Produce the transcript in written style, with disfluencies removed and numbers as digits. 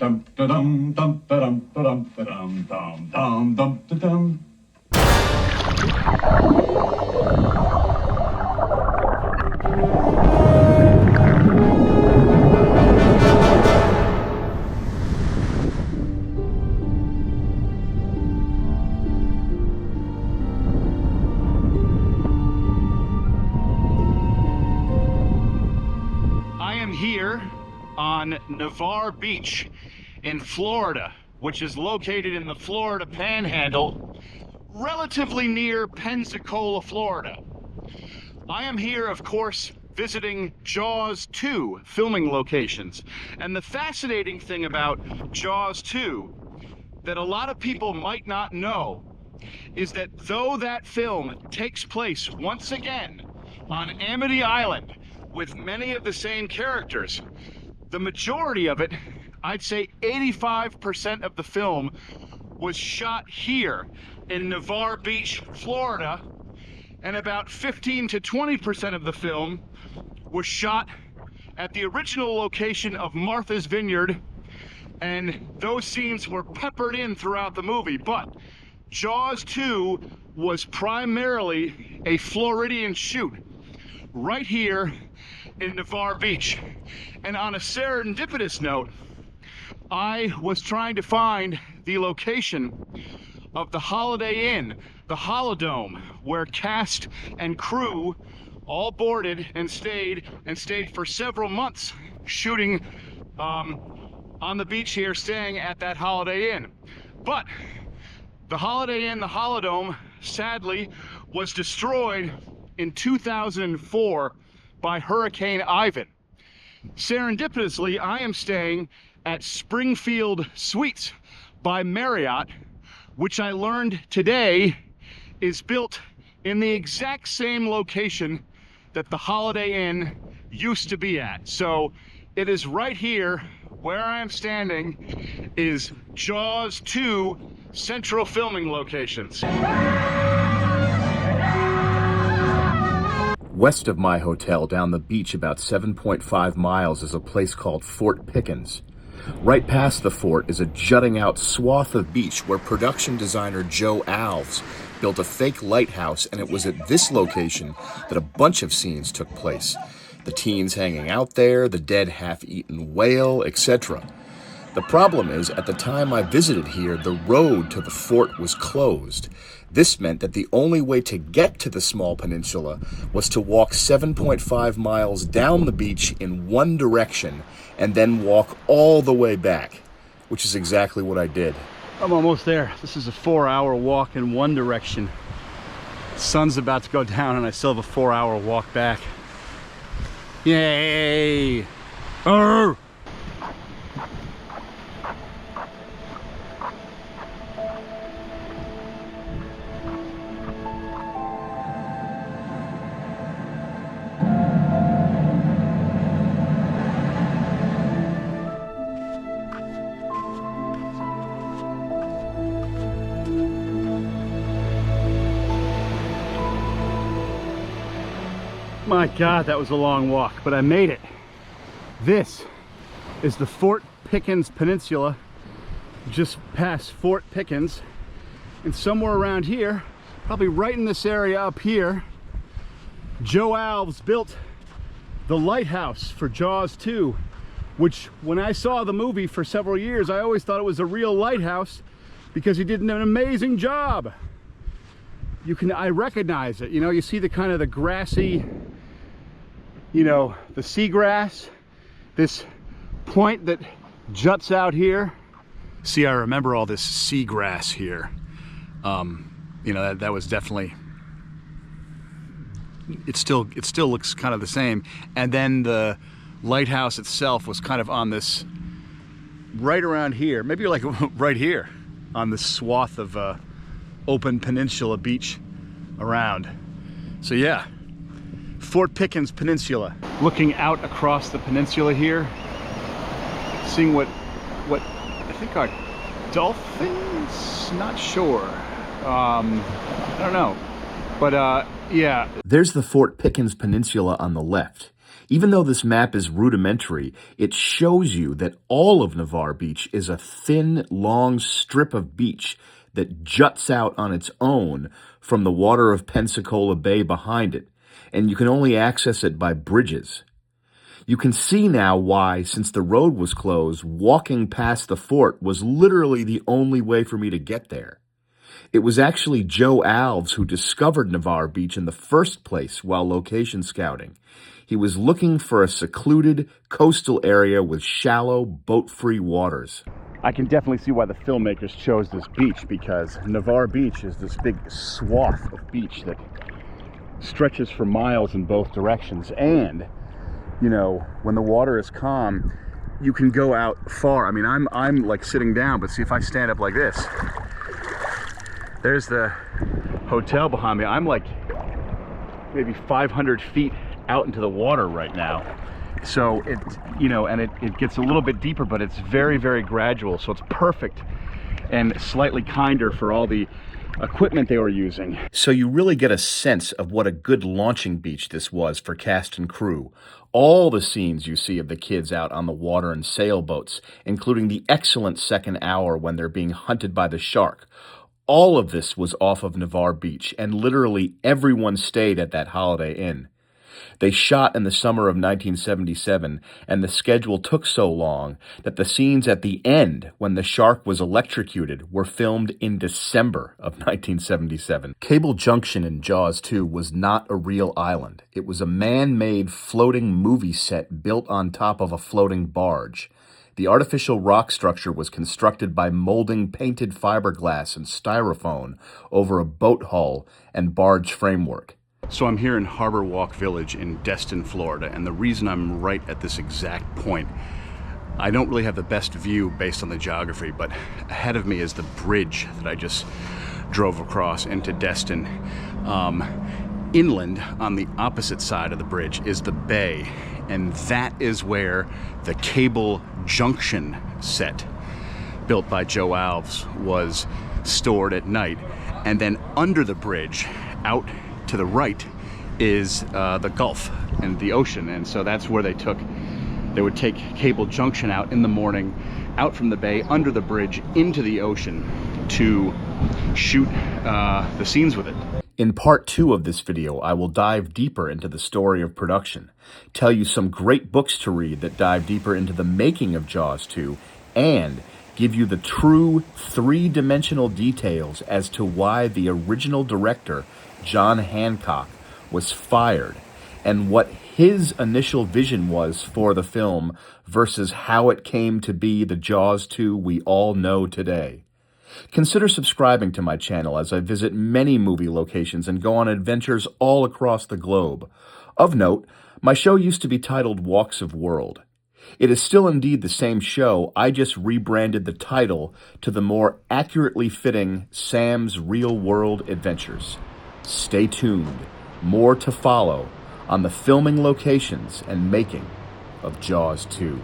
dum da dum dum da dum da dum da dum dum dum dum da dum. I am here on Navarre Beach in Florida, which is located in the Florida Panhandle, relatively near Pensacola, Florida. I am here, of course, visiting Jaws 2 filming locations. And the fascinating thing about Jaws 2 that a lot of people might not know is that though that film takes place once again on Amity Island with many of the same characters, the majority of it, I'd say 85% of the film, was shot here in Navarre Beach, Florida, and about 15 to 20% of the film was shot at the original location of Martha's Vineyard, and those scenes were peppered in throughout the movie. But Jaws 2 was primarily a Floridian shoot right here in Navarre Beach. And on a serendipitous note, I was trying to find the location of the Holiday Inn, the Holodome, where cast and crew all boarded and stayed for several months shooting on the beach here, staying at that Holiday Inn. But the Holiday Inn, the Holodome, sadly was destroyed in 2004 by Hurricane Ivan. Serendipitously, I am staying at Springfield Suites by Marriott, which I learned today is built in the exact same location that the Holiday Inn used to be at. So it is right here where I am standing is Jaws 2 central filming locations. West of my hotel, down the beach about 7.5 miles, is a place called Fort Pickens. Right past the fort is a jutting out swath of beach where production designer Joe Alves built a fake lighthouse, and it was at this location that a bunch of scenes took place. The teens hanging out there, the dead half-eaten whale, etc. The problem is, at the time I visited here, the road to the fort was closed. This meant that the only way to get to the small peninsula was to walk 7.5 miles down the beach in one direction and then walk all the way back, which is exactly what I did. I'm almost there. This is a 4-hour walk in one direction. The sun's about to go down and I still have a 4-hour walk back. Yay! Arr! My God, that was a long walk, but I made it. This is the Fort Pickens Peninsula, just past Fort Pickens. And somewhere around here, probably right in this area up here, Joe Alves built the lighthouse for Jaws 2, which when I saw the movie for several years, I always thought it was a real lighthouse because he did an amazing job. I recognize it, you know, you see the kind of the grassy, you know, the seagrass, this point that juts out here. See, I remember all this seagrass here. You know, that was definitely, it still looks kind of the same. And then the lighthouse itself was kind of on this, right around here, maybe like right here, on this swath of open peninsula beach around. So yeah, Fort Pickens Peninsula. Looking out across the peninsula here, seeing what I think are dolphins, not sure. I don't know, but yeah. There's the Fort Pickens Peninsula on the left. Even though this map is rudimentary, it shows you that all of Navarre Beach is a thin, long strip of beach that juts out on its own from the water of Pensacola Bay behind it, and you can only access it by bridges. You can see now why, since the road was closed, walking past the fort was literally the only way for me to get there. It was actually Joe Alves who discovered Navarre Beach in the first place while location scouting. He was looking for a secluded coastal area with shallow, boat-free waters. I can definitely see why the filmmakers chose this beach, because Navarre Beach is this big swath of beach that stretches for miles in both directions. And, you know, when the water is calm, you can go out far. I mean, I'm like sitting down, but see if I stand up like this, there's the hotel behind me. I'm like maybe 500 feet out into the water right now. So it, you know, and it gets a little bit deeper, but it's very, very gradual. So it's perfect and slightly kinder for all the equipment they were using. So you really get a sense of what a good launching beach this was for cast and crew. All the scenes you see of the kids out on the water in sailboats, including the excellent second hour when they're being hunted by the shark. All of this was off of Navarre Beach, and literally everyone stayed at that Holiday Inn. They shot in the summer of 1977, and the schedule took so long that the scenes at the end, when the shark was electrocuted, were filmed in December of 1977. Cable Junction in Jaws 2 was not a real island. It was a man-made floating movie set built on top of a floating barge. The artificial rock structure was constructed by molding painted fiberglass and styrofoam over a boat hull and barge framework. So I'm here in Harbor Walk Village in Destin, Florida, and the reason I'm right at this exact point, I don't really have the best view based on the geography, but ahead of me is the bridge that I just drove across into Destin. Inland, on the opposite side of the bridge, is the bay, and that is where the Cable Junction set, built by Joe Alves, was stored at night. And then under the bridge, out to the right, is the Gulf and the ocean, and so that's where they would take Cable Junction out in the morning, out from the bay, under the bridge, into the ocean to shoot the scenes with it. In part 2 of this video, I will dive deeper into the story of production, tell you some great books to read that dive deeper into the making of Jaws 2, and give you the true three-dimensional details as to why the original director, John Hancock, was fired, and what his initial vision was for the film versus how it came to be the Jaws 2 we all know today. Consider subscribing to my channel as I visit many movie locations and go on adventures all across the globe. Of note, my show used to be titled Walks of World. It is still indeed the same show, I just rebranded the title to the more accurately fitting Sam's Real World Adventures. Stay tuned. More to follow on the filming locations and making of Jaws 2.